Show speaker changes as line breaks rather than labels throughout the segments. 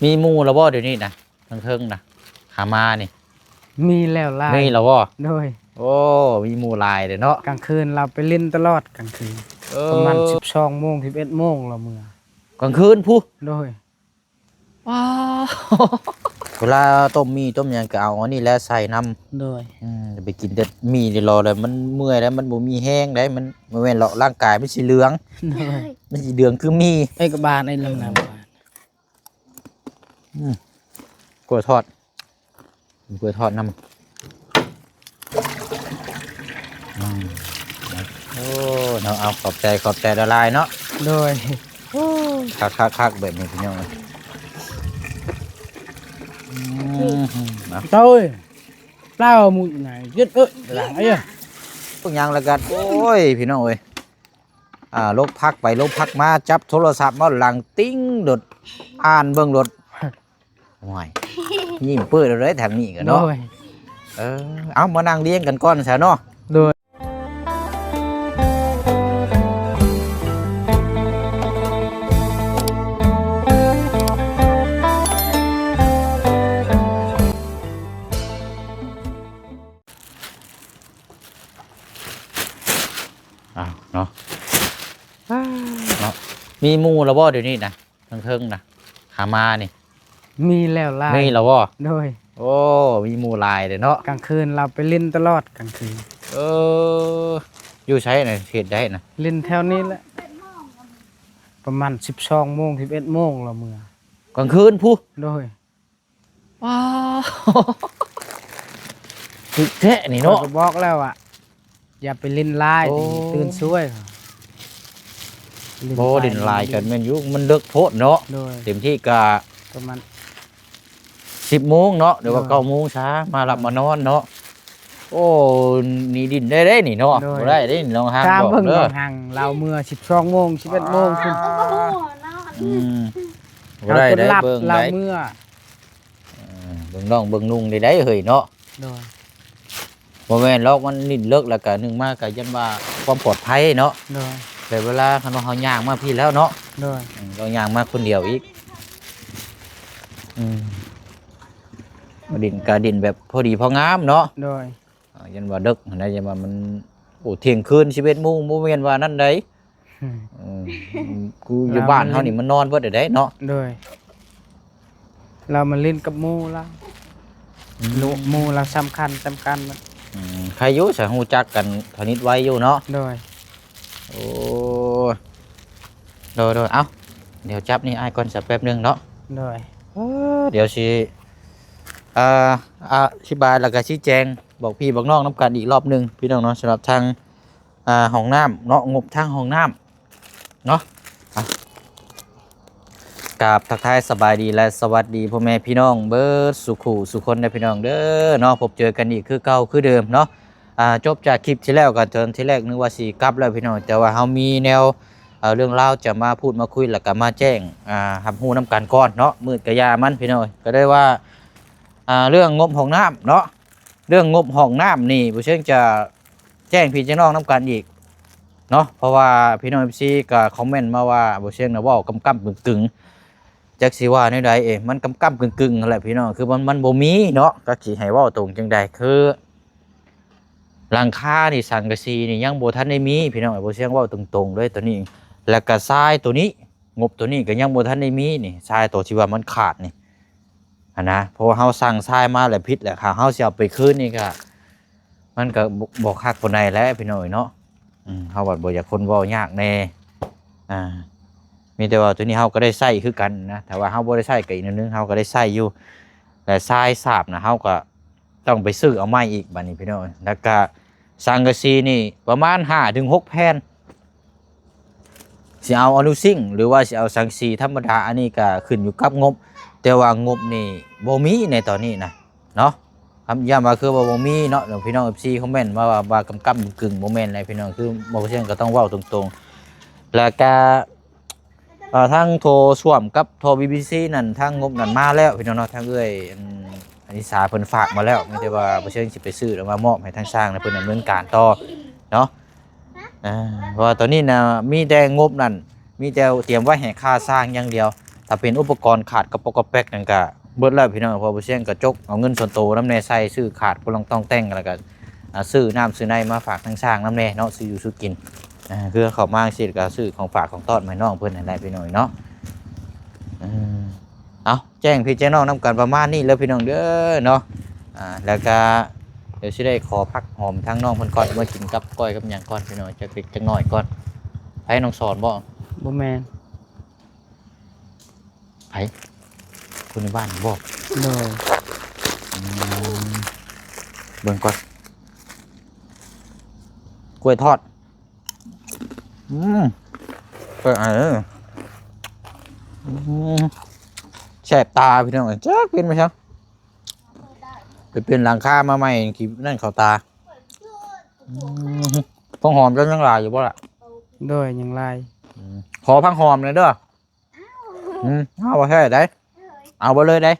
มีหมู่แล้วบ่เดี๋ยวนี้นะทั้งเทิงนะขามานี่
มีแล้วล่ะ
มีแล้วบ่
โดย
โอ้มีหมู่หลายเด้อเนาะ
กลางคืนเราไปเล่นตลอดกลางคืนประมาณ12 โมง11 โมงเราเมื่อก
ลางคืนผู้
โดย
ว้าวเวลาต้มมีต้มหยังก็เอาอันนี้แหละใส่น้ำ
โดย
ไปกินแต่มีนี่รอเลยมันเมื่อยแล้วมันบ่มีแห้งได้มันบ่แม่นหรอกร่างกายมันสิเหลือง
โดย
มันสิเหลืองคือมี
ไอ้กบาลไอ้ลำน้ำบาน
กล้วยทอดกล้วยทอดน้ำโอ้เนาะเอาขอบใจละลายเนาะ
โดย
คักแบบนี้พี่น้อง
เจ้าเอ้ยเปล่ามุดไหนยึดหลังไอ้
พวกยังละกันโอ้ยพี่น้องเอ้ยลบพักไปลบพักมาจับโทรศัพท์มาหลังติ้งโดดอ่านเบิ่งรถห่วยยิ้มเปื้อนเลยทางนี้กันเนาะเอามานั่งเลี้ยงกันก่อนซะเนาะ
โดย
เนาะมีหมู่แล้วบ่เดี๋ยวนี้นะทั้งเทิงนะขามานี่
มีแล้วล่ะ
มีแล้วบ่
โดย
โอ้มีหมู่หลายเด้อเนาะ
กลางคืนเราไปเล่นตลอดกลางคืน
อยู่ใช้น่ะเฮ็ดได้นะ
เล่นแถวนี้แหละประมาณ12 โมง11 โมงเราเมื่อก
ลางคืนผู้
โดย
ว้าวตึกแท้นี่เนาะ
บอกแล้วอ่ะอย่าไปเล่นลายตื่นช่วย
โบดินลายกันมันยุมันเลิกโพดเนาะเต็มที่ก็
ประมาณ
10 โมงเนาะเดี๋ยวว่า9 โมงช้ามาหลับมานอนเนาะโอ้นี่ดินได้นี่เนาะบ่ได้ได้น้องห้าง
บอกเด้อห่างเราเมื่อ12 โมง11 โมงขึ้น
บ่ได้ได้เบิ่ง
เราเมื่อ
เบิ่งน้องเบิ่งนุ่งได้เฮ้ยเนาะบ่แม่นหรอกมันลิ้นเลิกแล้วก็นึงมาก็ยันว่าความปลอดภัยเนาะแต่เวลาคันว่าเฮาย่างมาพี่แล้วเนาะเราย่างมาคนเดียวอีกดินกะดินแบบพอดีพองามเนาะยันว่าดึกนะยันว่ามันโอ้เที่ยงคืน11 โมงบ่แม่นว่านั่นได้กูอยู่บ้านเฮานี่มันนอนเบิดได้เนาะ
เรามาเล่นกับหมู่เราลูกหมู่เราสำคัญ
ใครอยู่สิฮู้จักกันเท่านิดไว้อยู่เนาะโอ้โดยเอาเดี๋ยวจับนี่อ้ายก่อนสักแป๊บนึงเนาะเดี๋ยวสิอธิบายแล้วก็ชี้แจงบอกพี่บอกน้องน้ำกันอีกรอบนึงพี่น้องเนาะสำหรับทางห้องน้ำเนาะงบทางห้องน้ำเนาะกับทักทายสบายดีและสวัสดีพ่อแม่พี่น้องเบิร์ดสุขุสุคนนะพี่น้องเด้อเนาะพบเจอกันอีกคือเก่าคือเดิมเนาะจบจากคลิปที่แล้วกันเทินที่แรกนึกว่าสีกลับแล้วพี่น้องแต่ว่าเขามีแนวเรื่องเล่าจะมาพูดมาคุยแล้วก็มาแจ้งหับหูน้ำกันก่อนเนาะมืดกระยามันพี่น้องก็ได้ว่าเรื่องงบห้องน้ำเนาะเรื่องงบห้องน้ำนี่ผู้เชี่ยวจะแจ้งพี่น้องน้ำกันอีกเนาะเพราะว่าพี่น้องซีก็คอมเมนต์มาว่าผู้เชี่ยวนะว่ากำกำกึ่งจักสิว่าในใดมันกำกำกึ่งอะไรพี่น้องคือมันบ่มีเนาะก็สิให้ว่าตรงจังใดคือหลังคานี่สังกะสีนี่ยังบ่ทันได้มีพี่น้องบ่เสียงว่าตรงๆเลยตัวนี้แล้วก็ทรายตัวนี้งบตัวนี้ก็ยังบ่ทันได้มีนี่ทรายตัวที่ว่ามันขาดนี่นะเพราะว่าเฮาสั่งทรายมาแล้วผิดแหละค่ะเฮาสิเอาไปคืนนี่ก็มันก็บ่คักปานใดแล้วพี่น้องเนาะเฮาว่าบ่อยากคนเว้ายากแน่มีแต่ว่าตัวนี้เฮาก็ได้ใช้คือกันนะแต่ว่าเฮาบ่ได้ใช้ก็อีกนึงเฮาก็ได้ใช้อยู่แต่ทรายสาบนะเฮาก็ต้องไปซื้อเอาใหม่อีกบัดนี้พี่น้องแล้วก็สังกะสีนี่ประมาณ 5-6 แผ่นสิเอาอลูซิ่งหรือว่าสิเอาสังกะสีธรรมดาอันนี้ก็ขึ้นอยู่กับงบแต่ว่างบนี่บ่มีในตอนนี้นะเนาะคำย้ำว่าคือว่าบ่มีเนาะพี่น้อง FC คอมเมนต์มาว่ากำกึ่งบ่แม่นอะไรพี่น้องคือบ่เช่นก็ต้องเว้าตรงๆแล้วก็ทั้งโทรส่วมกับโทร BBC นั่นทั้งงบนั่นมาแล้วพี่น้องเนาะทั้งอันนี้สาเพิ่นฝากมาแล้วไม่ได้ว่าบ่เชิงสิไปซื้อแล้วมามอบให้ทางสร้างนะเพิ่นดำเนินการต่อเนาะเพราะว่าตอนนี้นะมีแต่งบนั่นมีแต่เตรียมไว้ให้ค่าสร้างอย่างเดียว ถ้าเป็นอุปกรณ์ขาดกระปกกระแป๊กนั่นก็เบิดแล้วพี่น้องพอบ่เสี่ยงก็จกเอาเงินส่วนโตวนำแน่ใส่ซื้อขาดบ่ต้องต้องแต่งแล้วก็ซื้อน้ำซื้อในมาฝากทางช้างนำแน่เนาะซื้ออยู่ซื้อกินคือเข้ามาสิก็ซื้อของฝากของต้อนมาให้น้องเพิ่นให้ได้พี่น้องเนาะเอาแจ้งพี่แจ้งน้องนำกันประมาณนี้แล้วพี่น้องเด้อเนาะแล้วก็เดี๋ยวสิได้ขอพักหอมทั้งน้องเพิ่นก่อนมากินกับก้อยกับหยังก่อนพี่น้องจักเล็กจักน้อยก่อนให้น้องสอนบ่
บ่แม่น
ไผคนในบ้านบอก
โดย
เบิ่งก่อนกล้วยทอดเปิดแสบตาพี่น้องจักเป็นไหมครับไปเปลี่ยนหลังคามาใหม่กี่นั่นเขาตาพังหอมจะยังลายอยู่บ่ล่ะ
โดยยังไร
ขอพังหอมเลยเด้อเอาไปแค่ได้เอาไปเลยได้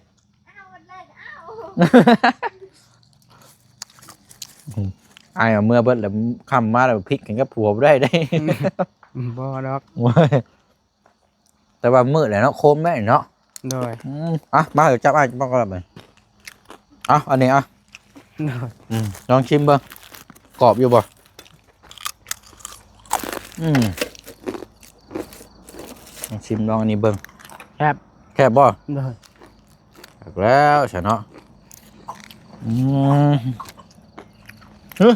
ไอ้เมื่อเบิดแล้วคำมาแล้วพลิกกันกับผัวบ่ได้ได้
บ่ดอก
แต่ว่ามืดแหละเนาะโคมแม่เนาะ
โดย
มาเดี๋ยวจับไอ้จับก็ได้ไปอันนี้
โดย
ลองชิมเบิ่งกรอบอยู่บ่ลองชิมลองอันนี้เบิ่ง แคบบ่
โดย
แล้วใช่เนาะ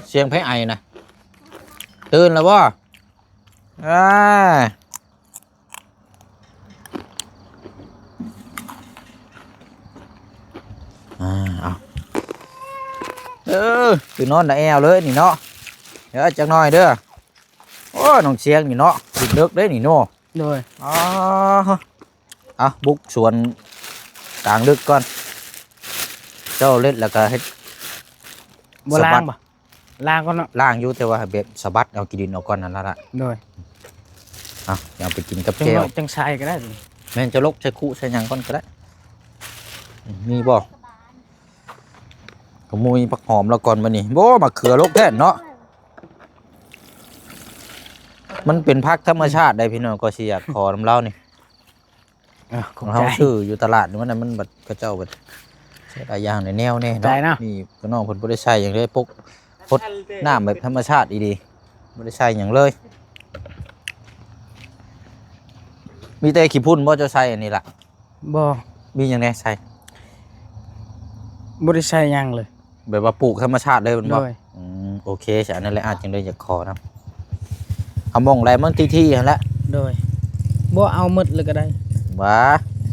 เสียงไผไอนะตื่นแล้วบ่เอาคือนอนแต่แอวเลยนี่เนาะเดี๋ยวจักหน่อยเด้อโอ้น้องเสียงนี่เนาะดึกดึกได้นี่โน่
โดย
บุกสวนกลางดึกก่อนเจ้าเล็ดแล้วก็เฮ็ด
บ่ล้างบ่ล้างก่อนเนาะ
ล่างอยู่แต่ว่าแบบสะบัดเอากินดินเอาก่อนนั่นละ
โดย
เอาไปกินกับ
จัง
แก้ว
จังชายก็ได้
แม่นจะลกใช้คู่ใช้หยังก่อนก็ได้มีบ่ขโมยผักหอมแล้วก่อนมานี่บ่มาเขือลกแท้เนาะมันเป็นผักธรรมชาติได้พี่น้องก็สิอยากขอน้ำเล่านี่
ของ
เฮา
ใจ
ซื้ออยู่ตลาดนี่มันมันบัดกระเจ้าบัดใช้หลายอย่างในแนวนี่
ใจเนาะ
นี่พี่น้องเพิ่นบ่ได้ใช้หยังเลยพกพดน้ำแบบธรรมชาติดีๆบ่ได้ใช้หยังเลย มีแต่ขี้พุ่นบ่เจ้าใช้อันนี้ล่ะ
บ่
มีหยังแน่ใช้
บ่ได้ใช้หยังเลย
แบบว่าปลูกธรรมชาติเลยมันบ่
โดย
โอเคฉะนั้นแหละอาจจึงได้อยากขอนะเอามองอะไรมันที่หั่นแหละ
โดยบ่เอาหมดเลยก็ได้
ว่า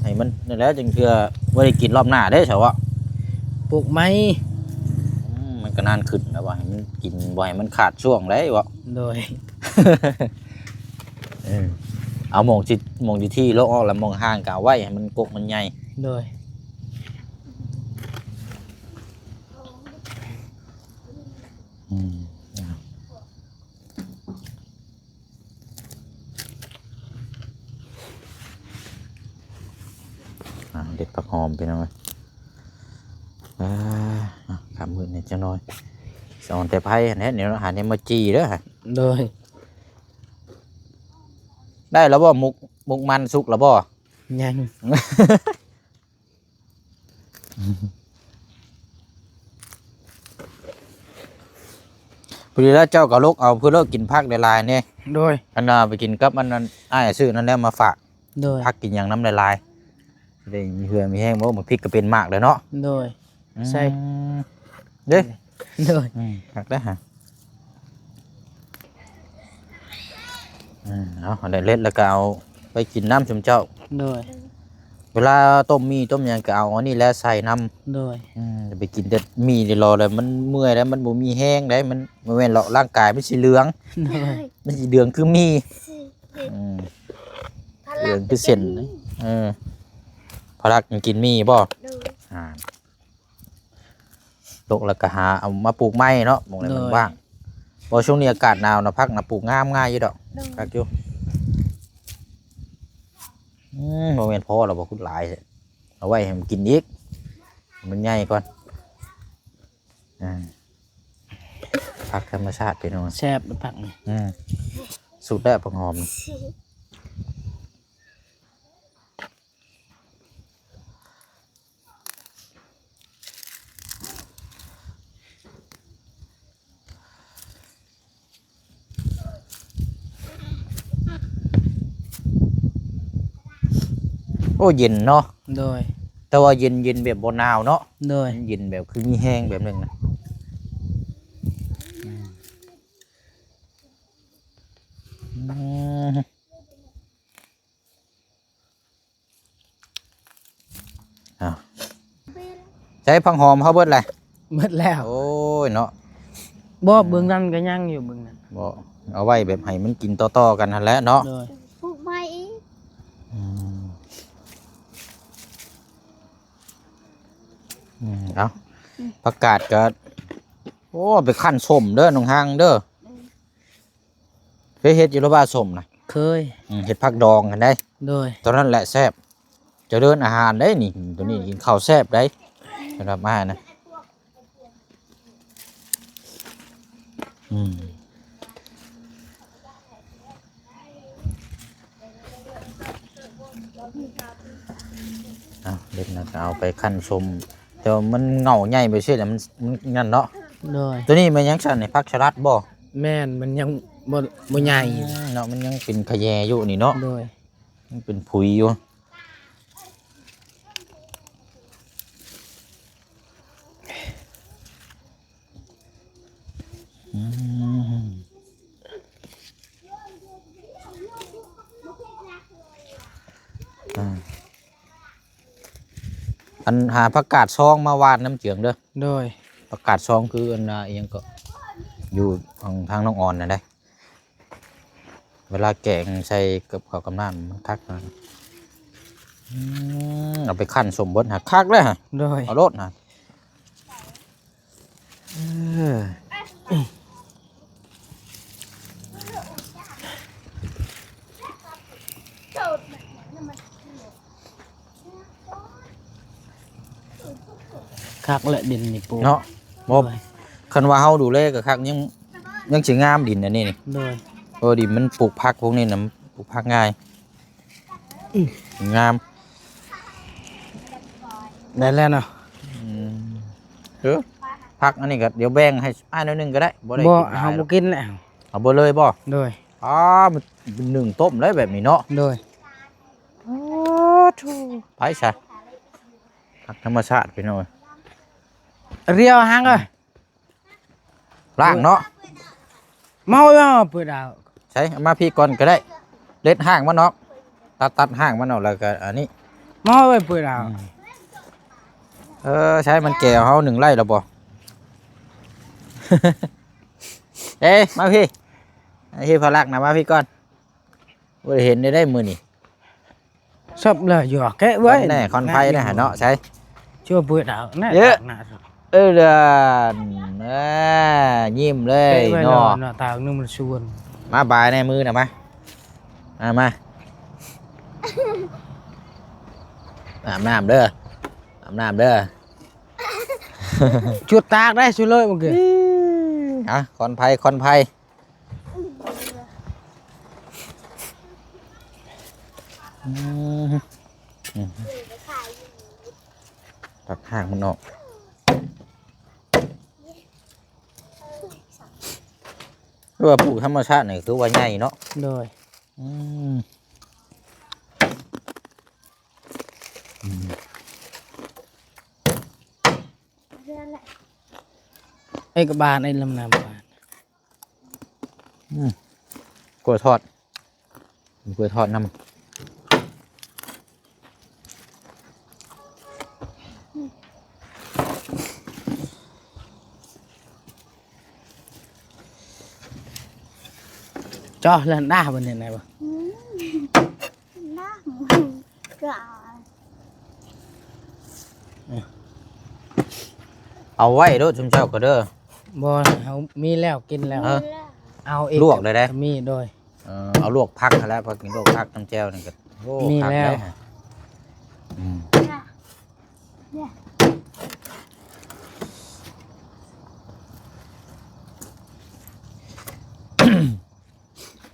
ให้มันนั่นแหละจึงเพื่อบ่ได้กินรอบหน้าเด้อเฉาะ
ปลูกไม้
มันก็นานขึ้นนะว่าให้มันกินบ่ให้มันขาดช่วงได้บ่
โดย
เอามองที่โลกออกแล้วมองห่างกะไว้ให้มันกกมันใหญ่
โดย
เด็ดผักหอมไปหน่อยขับมือเนี่ยจังหน่อยสอนแต่ไพ่เนี่ยเดี๋ยวหาเนี่ยมาจีเด้อ
โดย
ได้แล้วบ่มุกมันสุกแล้วบ่
ยัง
พอดีแล้วเจ้าก็ลกเอาเพื่อเลิกกินผักหลายๆเนี่ย
โดย
อันน่ะไปกินกับอันนั้นอ้ายซื้อนั่นแล้วมาฝาก
โดย
ผักกินอย่างน้ำหลายๆได้มีเหือมีแห้งบ่มาพริกก็เป็นมากเลยเนาะ
โดย ใช่
เด้
โดย
ผักได้ฮะเอาได้เล็ดแล้วก็เอาไปกินน้ำชมเจ้า
โดย
เวลาต้มมีต้มหยังก็เอาอันนี้แล้วใส่น้ำ
โดย
จะไปกินแต่มีเดี๋ยวรอเลยมันเมื่อยแล้วมันบ่มีแห้งได้มันบ่แม่นหรอกร่างกายมันสิเหลือง
โดย
มันสิเหลืองคือมีเหลืองคือเส้นพลักยังกินมีบ่ตกแล้วก็หาเอามาปลูกไม้เนาะมองอะไรมันว่างบ่ช่วงนี้อากาศหนาวนะพักนะปลูกงามง่ายอยู่ดอกพักอยู่บ่แม่นพอเราบ่คุดหลายเอาไว้ให้มันกินอีกมันใหญ่ก่อนผักธรรมชาติพี่น้อง
แซ่บผักนี่
สูตรได้ผักหอม อ้เย็นเนาะ
โดย
แต่ว่าเย็นแบบบ่หนาวเนาะ
โดย
เย็นแบบคือมีแห้งแบบนึงนะอืมอ้าวใช้พังหอมเขาเบิดเลย
หมดแล้ว
โอ้ยเนาะ
บ่เบิ่งนั้นก็ยังอยู่เบิ่งนั้น
บ่เอาไว้แบบให้มันกินต่อๆกันหั่นแหละเนาะ
โดย
ปลูกไม้อีก
อืมเอาประกาศก็โอ้ไปขั้นส้มเด้อน้องหางเด้อเคยเฮ็ดอยู่แล้วว่าส้มนะ
เคย
เฮ็ดผักดองกันได้
โดย
ตอนนั้นแหละแซ่บเจะเดินอาหารได้นี่ตัวนี้กินข้าวแซ่บได้สำหรับมานะอืมเอาเด็กนะก็เอาไปขั้นชมแต่ว่ามันเหงาใหญ่ไปเช่ยแหละมันนั่นเนาะ
โดย
ตัวนี้มันยังสั่นในพักชลัดบ่
แม่นมันยังบ่ใหญ่อยู่
เนาะมันยังเป็นขะแยอยู่นี่เนาะ
โดย
มันเป็นผุยอยู่อืมอันหาประกาศซองมาวาดน้ำเจียงเด้อ
โดย
ประกาศซองคืออันน่ะอิหยังก็อยู่ทางน้องอ่อนน่ะได้ เวลาแกงใส่กับข้าวกับน้ำมันคักนะเอาไปขั้นสมบดหาคักเลยฮะ
โดย
เอารถนะเออ
คักและดินนี่ปลูก
เนาะบ่คันว่าเฮาดูแลก็คักยังสิงามดินอันนี้นี่
โดย
ดินมันปลูกผักพวกนี้น่ะมันปลูกผักง่ายงาม
ได้แล้วเนาะ
เออผักอันนี้ก็เดี๋ยวแบ่งให้อ้ายหน่อยหนึงก็ได้บ่ได้
บ่
กินหลา
เฮาย
หร
บ่
อก
กินแล้ว
เอาบ่เลยบ่
โดย
อ๋อมันเป็นหนึ่งต้มเลยแบบนี้เนาะ
โดย
ไปซะผักธรรมชาติพี่น้อย
เรียวหังเอ้ย
ล่างเนาะ
เมาย่อเปิดเอา
ใช้เอามาพี่ก่อนก็ได้เล็ดห่างมันเนาะตัดห่างมันออกแล้วก็อันนี้
เมาไว้เปิดเอา
ใช้มันแก่เขาหนึ่งไร่แล้วบ่ เอ้มาพี่พี่พลักนะมาพี่ก่อนบ่ได้เห็นได้มือนี่
ชอบเลยอยู่แกะไว้
แน่คอนไฟนะฮะเนาะใช้
ชั่วเปิดเอาแน่
เยอะ
น่า
เดือนยิ้มเลย
แกะไว้
เนาะ
เนาะตานึงมันชวน
มาบายในมือนะมามาอาบน้ำเด้ออาบน้ำเด้อ
จุดตากได้ช่วยเลยเมื่อกี้
คอนไพตัดห่างมันออกคือว่าปลูกธรรมชาตินี่คือว่าใหญ่เนาะ
โดย
เพื่อนแหละ
ไอ้กระบาลไอ้ลำน้ำบาน
กล้วยทอดน้ำ
จ่อเล่นได้บนเนี่ยไหนบ่
น้ำก็
เอาไว้เด้อชุมเจ้าก็เด้อ
บ่เอามีแล้วกินแล้ว
เออ
เอาเอง
ลวกเลยได้
มีโดย
เอาลวกพักแล้วพอกินลวกพักน้ำแจ่วนี่ก็โอ้
มี
พัก
แล้ว
ได้ฮะอืม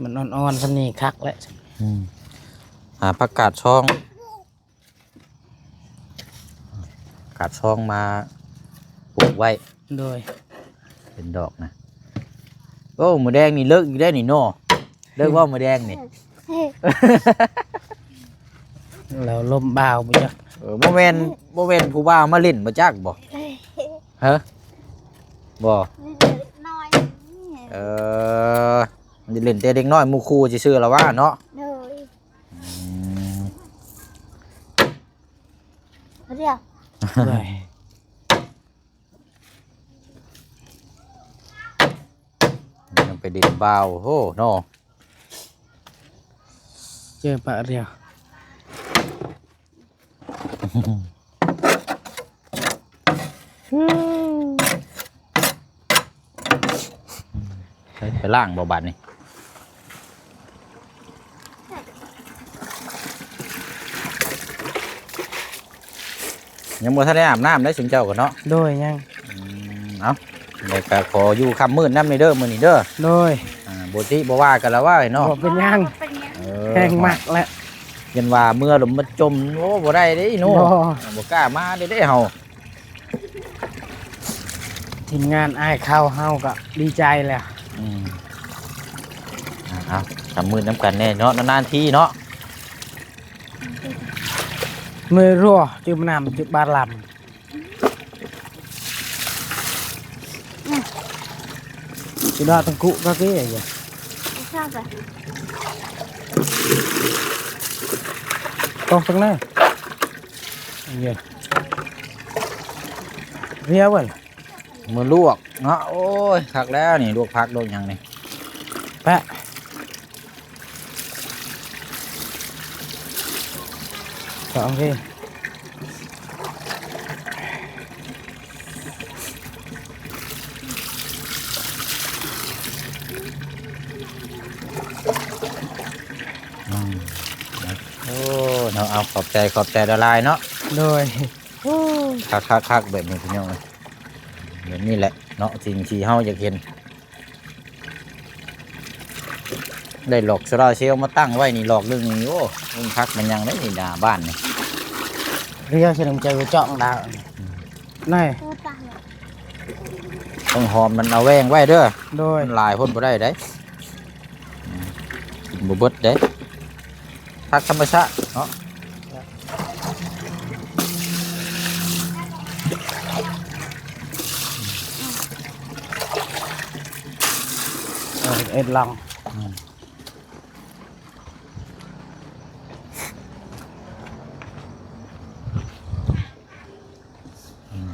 มันอ่อนๆสนี่คักแล้ว
หาผักกาดช่องกาดช่องมาปลูกไว้
โดย
เป็นดอกนะโอ้หมูแดงนี่เลิกอีกได้วนี่โน่เลิกว่าหมูแดงนี่
เฮ้ย
แล้วลมบ่าวบ่จัก
บ่แม่นผู้บ่าวมาเล่นบ่จักบ่ฮะบ่
น้อย
เออมันจะเล่นแต่เด็กน้อยหมู่คู่ซื่อๆแล้วว่าเนาะ
เลย
อืม
เรียก
เลย
ยังไปดินบ่าวโหเนาะ
เจอปะเรียว
ไปล่างบ่บัดนี่ยังบ่ทันได้อาบน้ำได้สิงเจ้าก็เนาะ
โดยยัง
เอาเดี๋ยวก็ขออยู่ค่ำมืดน้ำในเด้อมื้อนี้เด้อ
โดย
บ่ติบ่ว่ากันแล้วว่าเนาะ
บ่เป็นยัง
เป็นยัง
แห้งมากแล้ว
ยันว่าเมื่อลมมันจมโอ้บ่ได้เด้โน่
บ่
บ่กล้ามาเด้เฮา
ทีมงานอ้ายเข้าเฮาก็ดีใจแล้ว
เอาทำมือน้ำกันแน่เนาะนานๆทีเนาะ
มือรั่วจืบน้ำจืบบาลำจุดาตังกุก็เกี้ย
ชอบแบบ
ต้องตรงนั้นเยอะเรียวเลย
มือลวกเนาะโอ้ยคักแล้วนี่ลวกพักลวกหยังนี่
แปะสองที
โอ้เนาะเอาขอบใจละลายเนาะ
โดย
คักแบบนี้พี่น้องเอ้ยแบบนี้แหละเนาะสิ่งที่เฮาอยากเห็นได้หลอกโซลาร์เซลล์มาตั้งไว้นี่หลอกเรื่องนี้โอ้มึงพักมันยังได้นี่หน้าบ้านนี่
เรียวเฉลิมใจกูเจาะดาวนี่
ตัวตาย
ต้องหอมมันเอาแวงไว้เด้อ
โดย
มันลายพ่นบ่ได้ได้กินบ่เบิดได้พักธรรมชาติเนาะ
เอ็ดลอง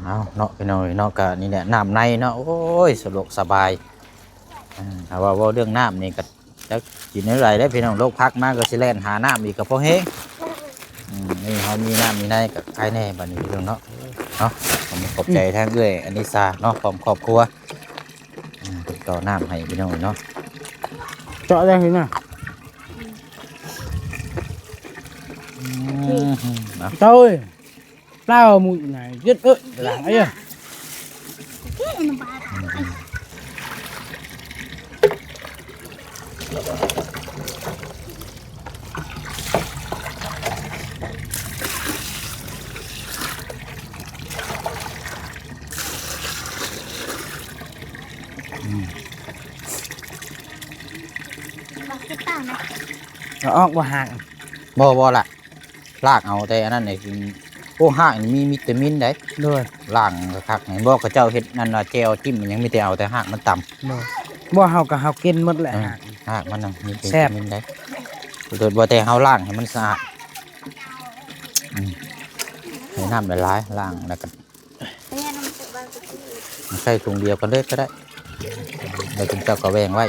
เอาเนาะพี่น้อยเนาะก็นี่แหละน้ำในเนาะโอ้ยสะดวกสบายถ้าว่าเรื่องน้ำนี่ก็จะกินอะไรได้พี่น้องโรคพักมากก็สิแล่นหาน้ำอีกก็พอเฮงนี่เขามีน้ำมีในกับใครแน่บัดนี้พี่น้องเนาะผมขอบใจทางเอื้อยอนิสาเนาะพร้อมครอบครัวติดต่อน้ำให้พี่น้องเนาะ
เจาะได้ไหมน่ะ
นะ
เจ้าเอ้ยเล่ามุดไหนยึดหลังไอ้เอ้ย
ที่อินบาร์ บาคิต้านะ
เราออกบ่ห่าง
บ่ล่ะลากเอาแต่อันนั้นเนี่ยพวกห้างนี่มีวิตามินได้
โดย
ล่างคักๆเห็นบอกเขาเจ้าเฮ็ดนั่นน่ะแจวจิ้มมันยังมีแต่เอาแต่หากมันต่ำ
โดยบ่เฮาก็เฮากินหมดแหละห่าง
หากมันน่ะมีวิ
แซ่บ
ตามินได้โดยบ่แต่เฮาล้างให้มันสะอาดให้น้ำละลายล้างแล้วก็
เนี่ยน้ำตกบาร์บีคิว
ใส่ถุงเดียวกันเลยก็ได้แล้วคุณเจ้าก็แวงไว้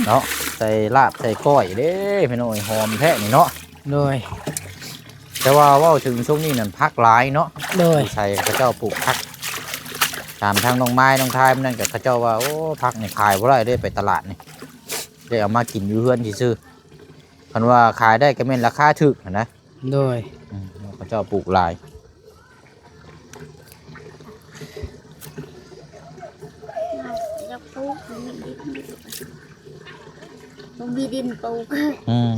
เนาะใส่ลาบใส่ก้อยเด้พี่น้อยหอมแท้นี่เนาะ
โดย
แต่ว่าเว้าถึงช่วงนี้นั่นพักหลายเนาะ
โดย
ใส่เขาเจ้าปลูกพักตามทางน้องไม้น้องทายมันนั่นกับเขาเจ้าว่าโอ้พักนี่ขายบ่ได้ได้ไปตลาดนี่ได้เอามากินอยู่เฮือนที่ซื้อคันว่าขายได้ก็แม่นราคาถูกนะ
โดย
เขาเจ้าปลูกหลาย
อยากปลูก มันมีดินปลูก
อืม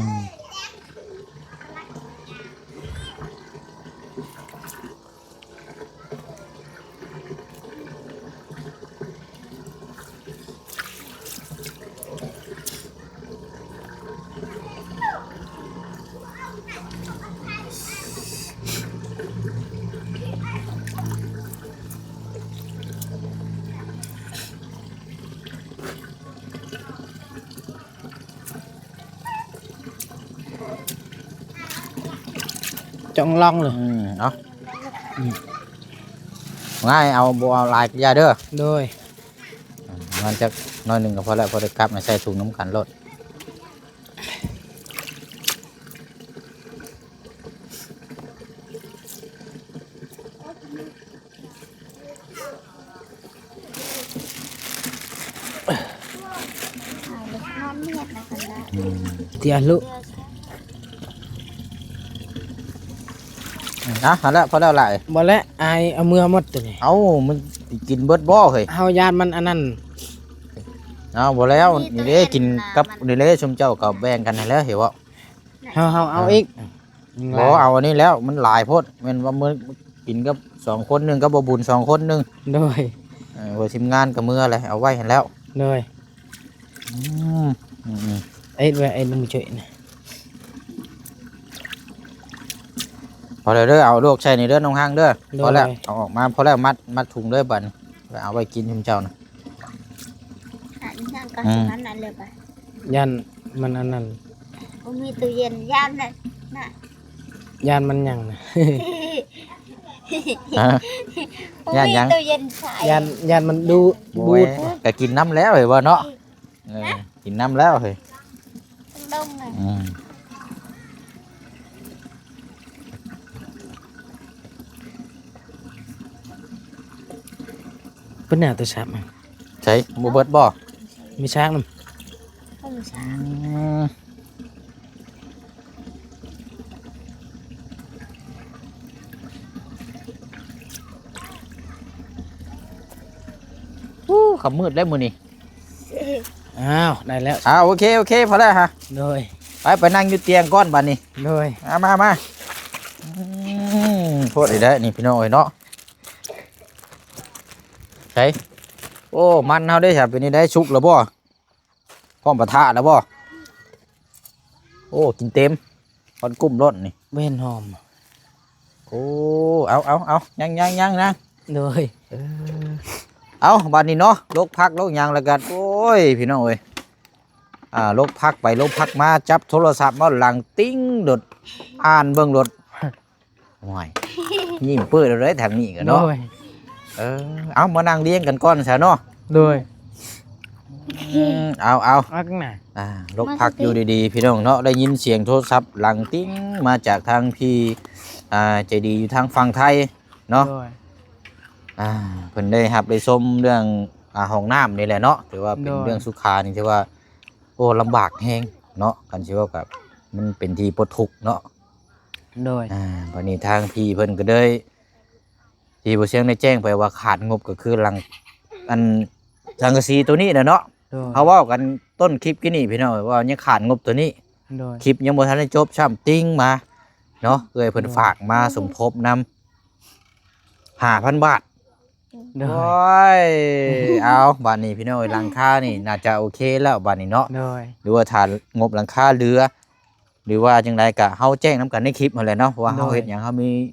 จ้องล่องเลย
เนาะง่ายเอาบัวลายยาเด้อ
โดย
มันจะน้อยหนึ่งก็พอแล้วพอได้กลับมาใส่ถุงน้ำกันรถ
นอนเมียดนะกันนะ
เตียลุ
นะเอาละพอแล้วหลาย
บ่และอายเอามือหมดตัวนี้
เอามันกินเบิดบ่เฮ้ย
เฮายานมันอันนั้น
เอาบ่แล้วนี่เด้กินกับนี่เด้ชมเจ้ากับแบ่งกันให้แล้วเห็นบ่
เฮาเอาอีก
บ่เอาอันนี้แล้วมันหลายโพดแม่นว่ามื้อกินกับ2คนหนึงกับบ่บุญ2คนหนึง
โดย
ว่าทีมงานกับมืออะไรเอาไว้ให้แล้ว
โดย
อืมอืม
ไอ้ไอ้นุ่มช่วยนะ
พอแล้วเด้อเอาลวกใส่ในเด้อน้องห้างเด้อพอแล้วเอาออกมาพอแล้วมัดถุงเด้อบัดไปเอาไว้กินชมเจ้านะ
อันนี้นั่งก็อย่างนั้นนั่นเลยไป
ยันมันอันนั้น
มันมีตู้เย็นย่ามนั่นน่ะ
ยันมันหยังนะ
ฮะ
มัน
ย่าน
มี
ยัง
ตู้เย็นใส่
ยันมันดู
บู
บู
ด
ด
ก็กินน้ำแล้วเห็นบ่เนาะกินน้ำแล้วเฮ้ย
đông này
อืม
เพิ่นน่ะตัวซับมัน
ใช่บ่เบิดบ่
มีช้างนำ
không
อื
sao
มขำมืดแล้วมื้อนี้
อ้าวได้แล้ว
โอเคพอแล้วฮะ
โดย
ไปนั่งอยู่เตียงก้อนบัดนี้
โดย
มาโทษอีกแล้วนี่พี่น้องเอ้ยเนาะใช่โอ้มันเฮาได้ครับเป็นนี่ได้ชุกแล้วบ่พร้อมปะทะแล้วบ่โอ้กินเต็มคอนกุ้มรสนี่
เว้นหอม
โอ้เอายังนะ
โดย
เอาบัดนี้เนาะลกพักลกหยังแล้วกันโอ้ยพี่น้องเอ้ยลกพักไปลกพักมาจับโทรศัพท์มาหลังติ้งโดดอ่านเบิ่งรถห่วยยิ้มเปื้อนเลยทางนี้กัน
โด
เนาะ
ย
เอามานั่งเลี้ยงกันก่อนซะเนาะ
โดย
เอา
อักน่ะ
ลกพักอยู่ดีๆพี่น้องเนาะได้ยินเสียงโทรศัพท์หลังติ้งมาจากทางพี่ใจดีอยู่ทางฝั่งไทยเนาะ
โดย
เพิ่นได้ครับได้ชมเรื่องห้องน้ำนี่แหละเนาะถือว่าเป็น
โดย
เรื่องสุขานี่ถือว่าโอ้ลำบากแฮงเนาะกันสิว่ากับมันเป็นที่ปลดทุกข์เนาะ
โดย
วันนี้ทางพี่เพิ่นก็ได้ที่บ่เสียงได้แจ้งไปว่าขาดงบก็คือหลังอันสังกะสีตัวนี้น่ะเนาะ
โดย
เขาเว้ากันต้นคลิปกี่นี่พี่น้องว่ายังขาดงบตัวนี้
โดย
คลิปยังบ่ทันได้จบช่ำติ้งมาเนาะเอ้ยเพิ่นฝากมาสมทบนำ5,000 บาท
โด
โอ้
ย
ยเอาบัดนี้พี่น้องหลังคานี่น่าจะโอเคแล้วบัดนี้เนาะ
โดย
หรือว่าฐานงบหลังคาเรือ หรือว่าจังไดก็เฮาแจ้งนํกันในคลิปนั่นแหละเนาะว่าเฮาเฮ็ดหยังเฮา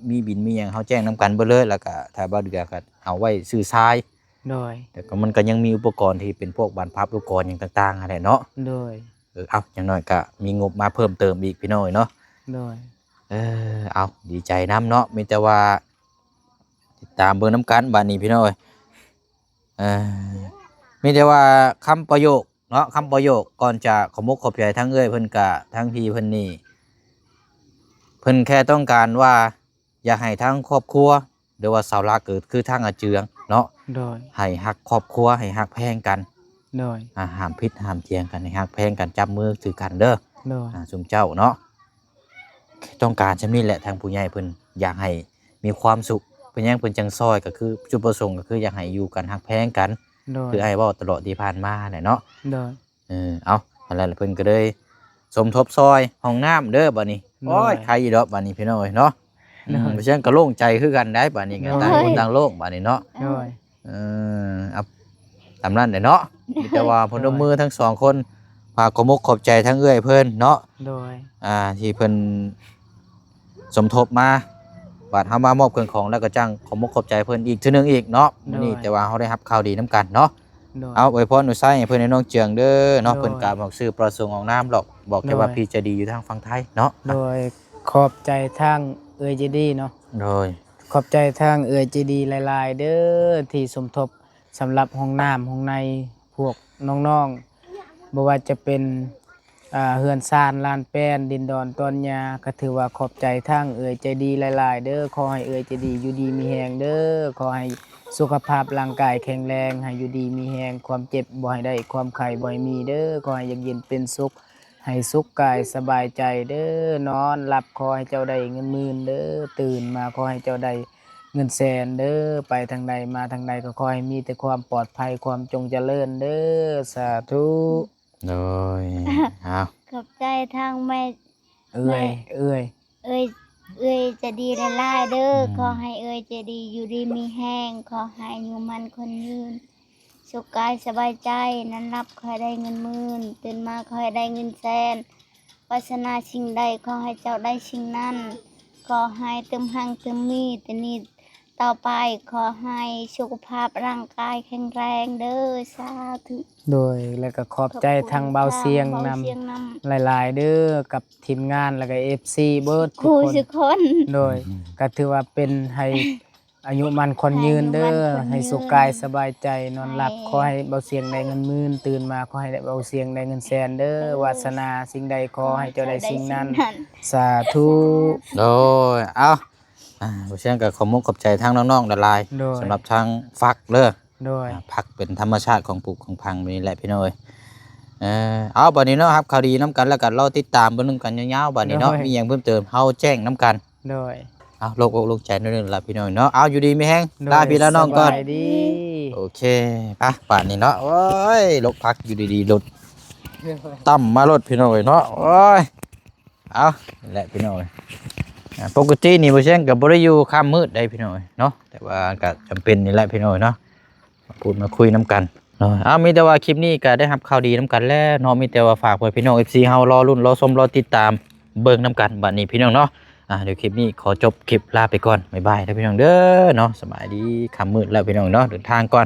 มีบินมีหยังเฮาแจ้งนํกันเบิดเลยแล้วก็ถ้าบ่เดือก็เอาไว้ซื้อทราย
โดย
แต่ก็มันก็ยังมีอุปกรณ์ที่เป็นพวกบานพับอุปกรณ์หยังต่างๆนั่นแหละเนาะ
โดย
เอาอย่างน้อยก็มีงบมาเพิ่มเติมอีกพี่น้อยเนาะ
โดย
เอาดีใจน้ำเนาะมีแต่ว่าติดตามเบิ่งน้ำกันบานนี้พี่น้อยมีแต่ว่าคำประโยคเนาะคำประโยคก่อนจะขอมกขอบใจทั้งเอ้ยเพิ่นกะทั้งพี่เพิ่นนี่เพิ่นแค่ต้องการว่าอยากให้ทั้งครอบครัวหรือว่าเสาหลักเกิดคือทั้งอาเจืองเนาะ
โดย
ให้ฮักครอบครัวให้ฮักแพงกัน
โดย
ห้ามพิษห้ามเทียงกันให้ฮักแพงกันจับมือถือกันเด้อ
โดย
สุมเจ้าเนาะต้องการจะมีแหละทางผู้ใหญ่เพิ่นอยากให้มีความสุขเพิ่นยังเพิ่นจังซอยก็คือจุดประสงค์ก็คืออยากให้อยู่กันฮักแพงกัน
โดย
คือไอ้เว้าตลอดที่ผ่านมาแหละเนาะ
โดย
เอา อันนั้นเพิ่นก็เลยสมทบซอยห้องน้ำเด้อบัดนี้โอ้ยใครอีดอกบัดนี้พี่น้องเอ้ยเนาะเพราะฉะนั้นก็โล่งใจคือกันได้บัดนี้ก็ต่างคนต่างโล่งบัดนี้เนาะ
โดย
เอาตามนั้นเด้อเนาะมีแต่ว่าพนมมือทั้งสองคนฝากขอบมกขอบใจทั้งเอื้อยเพิ่นเนาะ
โดย
ที่เพิ่นสมทบมาบาดเฮามามอบเครื่องของแล้วก็จ้างขอบมกขอบใจเพิ่นอีกทีนึงอีกเนาะมื้อนี้แต่ว่าเฮาได้รับข่าวดีนํกันเนาะ
โดย
เอาอวยพรหนูไส้ให้เพิ่นให้น้องเจืองเด้อเนาะ
โดย
เพิ่นกาบอกซื้อประสงค์ของน้ำหรอกบอกแค่
โดย
ว่าพี่จะดีอยู่ทางฝั่งไทยเนาะ
โดยขอบใจทางเอยจีดีเนาะ
โดย
ขอบใจทางเอยจีดีหลายๆเด้อที่สมทบสำหรับห้องน้ำห้องในพวกน้องๆบ่ว่าจะเป็นเฮือนซานลานแป้นดินดอนต้นยาก็ถือว่าขอบใจทางเอยใจดีหลายๆเด้อขอให้เอยใจดีอยู่ดีมีแฮงเด้อขอให้สุขภาพร่างกายแข็งแรงให้อยู่ดีมีแฮงความเจ็บบ่ให้ได้ความไข้บ่ให้มีเด้อขอให้อยู่เย็นเป็นสุขให้สุขกายสบายใจเด้อนอนหลับขอให้เจ้าได้เงินหมื่นเด้อตื่นมาขอให้เจ้าได้เงินแสนเด้อไปทางใดมาทางใดก็ขอให้มีแต่ความปลอดภัยความจงเจริญเด้อสาธุ
โดยเอา
ขอบใจทางแม่
เอ้ย
เอ้ยจะดีหลายๆเด้อขอให้เอ้ยจะดีอยู่ดีมีแห้งขอให้อยู่มันคนยืนสุขกายสบายใจนั้นรับขอให้ได้เงินหมื่นตื่นมาขอให้ได้เงินแสนปรารถนาสิ่งใดขอให้เจ้าได้สิ่งนั้นขอให้เติมหังเติมมีแต่นี้ต่อไปขอให้สุขภาพร่างกายแข็งแรงเด้อสาธุ
โดยแล้วก็ขอบใจทางเบาเสียงนำหลายๆเด้อกับทีมงานแล้วก็ FC เบิร์ด
ค
ทุ
รู
กคน
ทุกคน
โดยก็ถือว่าเป็นให้อายุมันคนยืนเด้อ
ให้อายุมันคนยืน
ให้สุขกายสบายใจนอนหลับขอให้เบาเสียงได้เงินหมื่นตื่นมาขอให้ได้เบาเสียงได้เงินแสนเด้อวาสนาสิ่งใดขอให้เจ้าได้สิ่งนั้น สาธุ
โดยเอาเพราะฉะนั้นก็ขอบมกขอบใจทั้งน้องๆหลาย
โดย
ๆสำหรับทางฟักเด้อ
โดย
ผักเป็นธรรมชาติของปลูกของพังนี่แหละพี่น้อยเอาบัดนี้เนาะครับข่าวดีน้ำกันแล้วกันเราติดตามเบิ่งกันยาวๆบัดนี้เนาะมีหยังเพิ่มเติมเฮาแจ้งน้ำกัน
โดย
เอาโลกอกโลกใจนิดนึงละพี่น้อยเนาะเอาอยู่ดีไม่แห้งลาพี่แล้วน้องก่อน
สบายดี
โอเคไปป่านนี้เนาะโอ้ยลกพักอยู่ดีๆรถตั้มมารถพี่น้อยเนาะโอ้ยเอานี่แหละพี่น้อยปกตินี่บ่แช่งก็บ่ได้อยู่ค่ำมืดได้พี่น้อยเนาะแต่ว่าก็จำเป็นนี่แหละพี่น้อยเนาะมาพูดมาคุยน้ำกันเนาะเอามีแต่ว่าคลิปนี้ก็ได้รับข่าวดีน้ำกันแล้วเนาะมีแต่ว่าฝากไว้พี่น้อง FC เฮารอลุ้นรอชมรอติดตามเบิ่งน้ำกันบัดนี้พี่น้องเนาะเดี๋ยวคลิปนี้ขอจบคลิปลาไปก่อนบ๊ายบายนะพี่น้องเด้อเนาะสบายดีค่ำมืดแล้วพี่น้องเนาะเดินทางก่อน